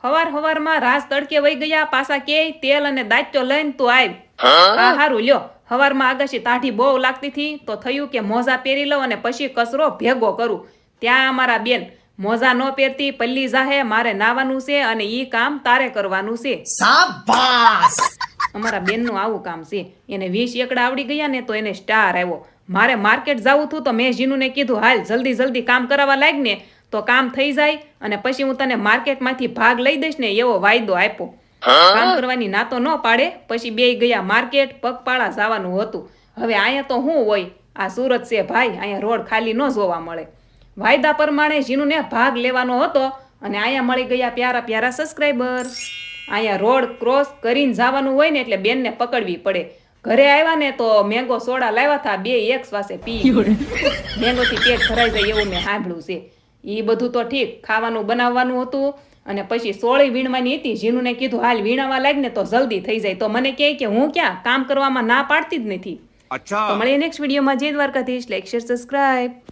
હવારમાં રાસ તડકે વહી ગયા, પાછા કે તેલ અને દાંતો લઈને તું આવ. હા હારું લ્યો. હવારમાં આગાશી તાઢી બહુ લાગતી હતી તો થયું કે મોજા પહેરી લઉં અને પછી કચરો ભેગો કરું. ત્યાં અમારા બેન મોજા ન પહેરતી પલ્લી જાહે, મારે નાવાનું છે અને ઈ કામ તારે કરવાનું છે. શાબાશ. અમારા બેનનું આવું કામ છે. એને 20 એકડા આવડી ગયા ને તો એને સ્ટાર આવ્યો. મારે માર્કેટ જવું હતું તો મેં જીનુને કીધું હાલ જલ્દી કામ કરાવવા લાગ ને તો કામ થઈ જાય અને પછી હું તને માર્કેટમાંથી ભાગ લઈ દઈશ ને એવો વાયદો આપ્યો. કામ કરવાની ના તો ન પાડે. પછી બે ગયા માર્કેટ, પગપાળા જવાનું હતું. હવે અહીંયા તો શું હોય, આ સુરત છે ભાઈ, અહીંયા રોડ ખાલી ન જોવા મળે. વાયદા પ્રમાણે જીનુને ભાગ લેવાનો હતો અને અહીંયા મળી ગયા પ્યારા સબસ્ક્રાઈબર. અહીંયા રોડ ક્રોસ કરીને જવાનું હોય ને એટલે બેનને પકડવી પડે. ઘરે આવ્યા ને તો મેંગો સોડા લાવ્યા હતા, બે એક શ્વાસે પી. મેંગોથી પેટ ભરાઈ જાય એવું મેં સાંભળ્યું છે. એ બધું તો ઠીક, ખાવાનું બનાવવાનું હતું અને પછી સોળી વીણવાની હતી. જીનુને કીધું હાલ વીણાવા લાગ ને તો જલ્દી થઈ જાય. તો મને કહે કે હું ક્યાં કામ કરવામાં ના પાડતી જ નથી. તો મળીએ નેક્સ્ટ વિડીયોમાં. જય દ્વારકાધીશ. Like share subscribe.